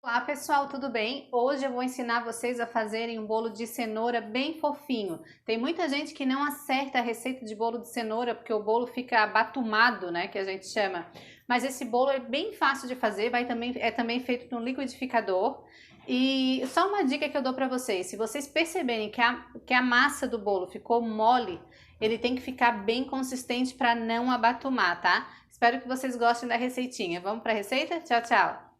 Olá pessoal, tudo bem? Hoje eu vou ensinar vocês a fazerem um bolo de cenoura bem fofinho. Tem muita gente que não acerta a receita de bolo de cenoura porque o bolo fica abatumado, né, que a gente chama. Mas esse bolo é bem fácil de fazer, é também feito no liquidificador. E só uma dica que eu dou para vocês, se vocês perceberem que a massa do bolo ficou mole, ele tem que ficar bem consistente para não abatumar, tá? Espero que vocês gostem da receitinha. Vamos para a receita? Tchau, tchau!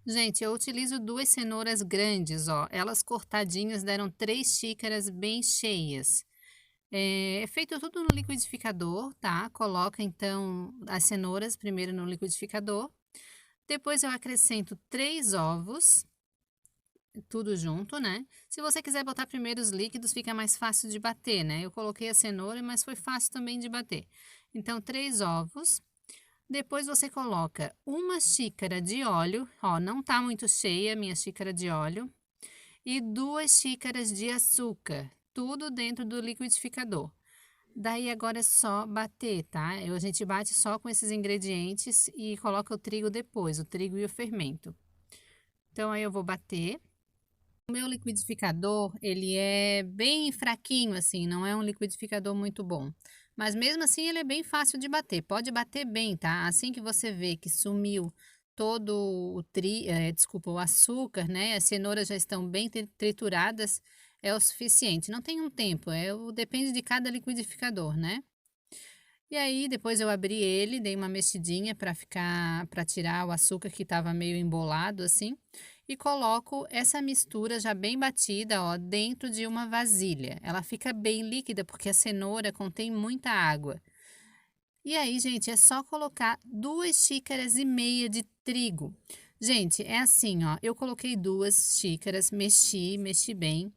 Gente, eu utilizo 2 cenouras grandes, ó, elas cortadinhas deram 3 xícaras bem cheias. É feito tudo no liquidificador, tá, coloca então as cenouras primeiro no liquidificador, depois eu acrescento 3 ovos, tudo junto, né. Se você quiser botar primeiro os líquidos, fica mais fácil de bater, né, eu coloquei a cenoura, mas foi fácil também de bater. Então 3 ovos, depois você coloca uma xícara de óleo, ó, não tá muito cheia a minha xícara de óleo, e 2 xícaras de açúcar, tudo dentro do liquidificador. Daí agora é só bater, tá? A gente bate só com esses ingredientes e coloca o trigo depois, o trigo e o fermento. Então aí eu vou bater. O meu liquidificador, ele é bem fraquinho assim, não é um liquidificador muito bom. Mas mesmo assim ele é bem fácil de bater, pode bater bem, tá? Assim que você vê que sumiu todo desculpa, o açúcar, né? As cenouras já estão bem trituradas, é o suficiente. Não tem um tempo, depende de cada liquidificador, né? E aí depois eu abri ele, dei uma mexidinha para tirar o açúcar que estava meio embolado assim, e coloco essa mistura já bem batida, ó, dentro de uma vasilha. Ela fica bem líquida porque a cenoura contém muita água. E aí, gente, é só colocar 2 xícaras e meia de trigo. Gente, é assim, ó, eu coloquei 2 xícaras, mexi bem.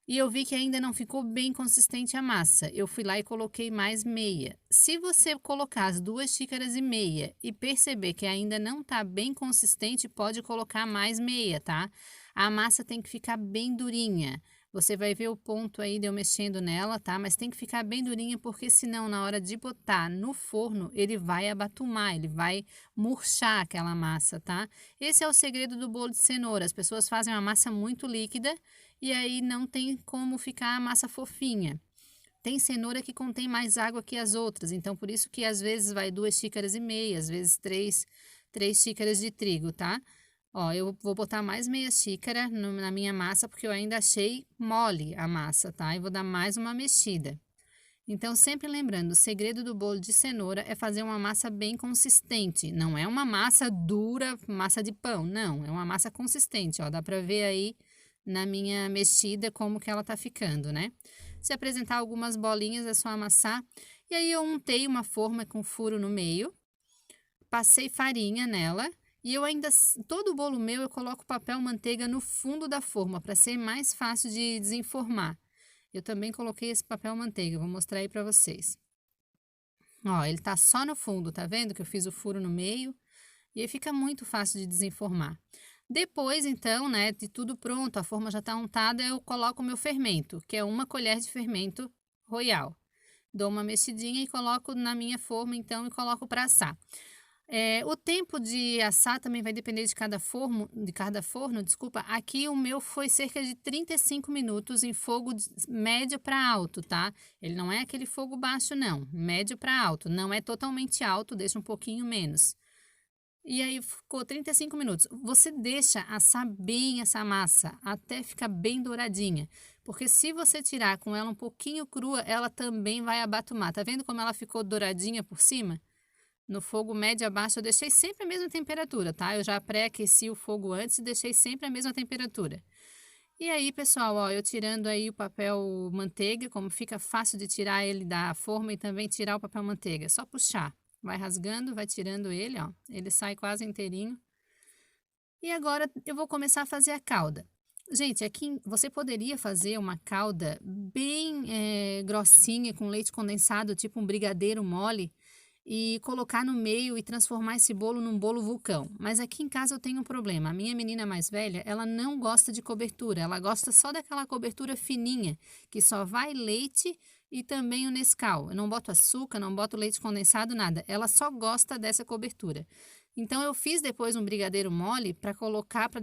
E eu vi que ainda não ficou bem consistente a massa. Eu fui lá e coloquei mais meia. Se você colocar as 2 xícaras e meia e perceber que ainda não está bem consistente, pode colocar mais meia, tá? A massa tem que ficar bem durinha. Você vai ver o ponto aí de eu mexendo nela, tá? Mas tem que ficar bem durinha porque senão na hora de botar no forno, ele vai abatumar, ele vai murchar aquela massa, tá? Esse é o segredo do bolo de cenoura. As pessoas fazem uma massa muito líquida e aí não tem como ficar a massa fofinha. Tem cenoura que contém mais água que as outras, então por isso que às vezes vai 2 xícaras e meia, às vezes 3 xícaras de trigo, tá? Ó, eu vou botar mais meia xícara na minha massa, porque eu ainda achei mole a massa, tá? E vou dar mais uma mexida. Então, sempre lembrando, o segredo do bolo de cenoura é fazer uma massa bem consistente. Não é uma massa dura, massa de pão, não. É uma massa consistente, ó. Dá pra ver aí na minha mexida como que ela tá ficando, né? Se apresentar algumas bolinhas, é só amassar. E aí eu untei uma forma com furo no meio, passei farinha nela e eu ainda, todo o bolo meu eu coloco papel manteiga no fundo da forma para ser mais fácil de desenformar. Eu também coloquei esse papel manteiga, vou mostrar aí para vocês. Ó, ele tá só no fundo, tá vendo que eu fiz o furo no meio? E aí fica muito fácil de desenformar. Depois, então, né, de tudo pronto, a forma já tá untada, eu coloco o meu fermento, que é 1 colher de fermento royal. Dou uma mexidinha e coloco na minha forma, então, e coloco para assar. O tempo de assar também vai depender de cada forno, desculpa. Aqui o meu foi cerca de 35 minutos em fogo médio para alto, tá? Ele não é aquele fogo baixo, não. Médio para alto. Não é totalmente alto, deixa um pouquinho menos. E aí ficou 35 minutos. Você deixa assar bem essa massa, até ficar bem douradinha. Porque se você tirar com ela um pouquinho crua, ela também vai abatumar. Tá vendo como ela ficou douradinha por cima? No fogo médio a baixo eu deixei sempre a mesma temperatura, tá? Eu já pré-aqueci o fogo antes e deixei sempre a mesma temperatura. E aí, pessoal, ó, eu tirando aí o papel manteiga, como fica fácil de tirar ele da forma e também tirar o papel manteiga, é só puxar. Vai rasgando, vai tirando ele, ó. Ele sai quase inteirinho. E agora eu vou começar a fazer a calda. Gente, aqui você poderia fazer uma calda bem grossinha com leite condensado, tipo um brigadeiro mole, e colocar no meio e transformar esse bolo num bolo vulcão. Mas aqui em casa eu tenho um problema. A minha menina mais velha, ela não gosta de cobertura, ela gosta só daquela cobertura fininha, que só vai leite e também o Nescau. Eu não boto açúcar, não boto leite condensado, nada. Ela só gosta dessa cobertura. Então eu fiz depois um brigadeiro mole para colocar, para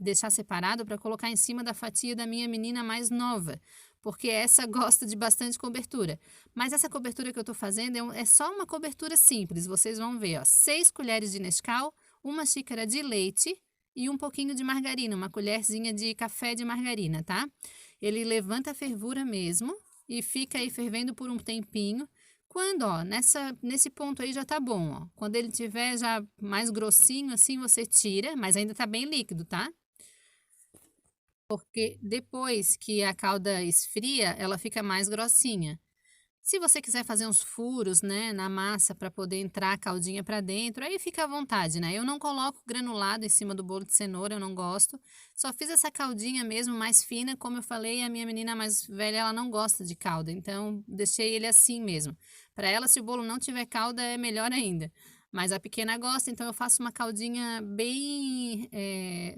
deixar separado para colocar em cima da fatia da minha menina mais nova, porque essa gosta de bastante cobertura. Mas essa cobertura que eu estou fazendo é só uma cobertura simples, vocês vão ver, ó, 6 colheres de Nescau, 1 xícara de leite e um pouquinho de margarina, uma colherzinha de café de margarina, tá? Ele levanta a fervura mesmo e fica aí fervendo por um tempinho. Quando, ó, nesse ponto aí já tá bom, ó. Quando ele tiver já mais grossinho assim, você tira, mas ainda tá bem líquido, tá? Porque depois que a calda esfria, ela fica mais grossinha. Se você quiser fazer uns furos, né, na massa para poder entrar a caldinha para dentro, aí fica à vontade, né? Eu não coloco granulado em cima do bolo de cenoura, eu não gosto. Só fiz essa caldinha mesmo mais fina, como eu falei, a minha menina mais velha, ela não gosta de calda, então deixei ele assim mesmo. Para ela, se o bolo não tiver calda, é melhor ainda. Mas a pequena gosta, então eu faço uma caldinha bem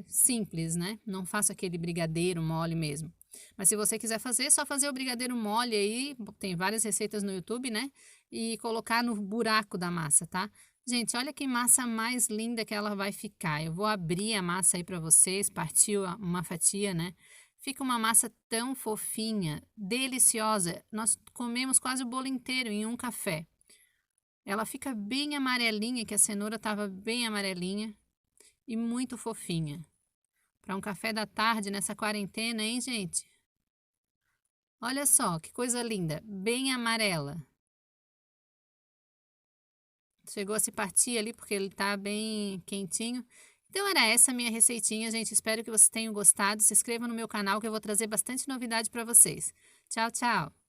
simples, né? Não faço aquele brigadeiro mole mesmo. Mas se você quiser fazer, é só fazer o brigadeiro mole aí, tem várias receitas no YouTube, né? E colocar no buraco da massa, tá? Gente, olha que massa mais linda que ela vai ficar. Eu vou abrir a massa aí para vocês, partiu uma fatia, né? Fica uma massa tão fofinha, deliciosa. Nós comemos quase o bolo inteiro em um café. Ela fica bem amarelinha, que a cenoura estava bem amarelinha e muito fofinha. Para um café da tarde nessa quarentena, hein, gente? Olha só, que coisa linda, bem amarela. Chegou a se partir ali porque ele tá bem quentinho. Então era essa a minha receitinha, gente. Espero que vocês tenham gostado. Se inscreva no meu canal que eu vou trazer bastante novidade para vocês. Tchau, tchau!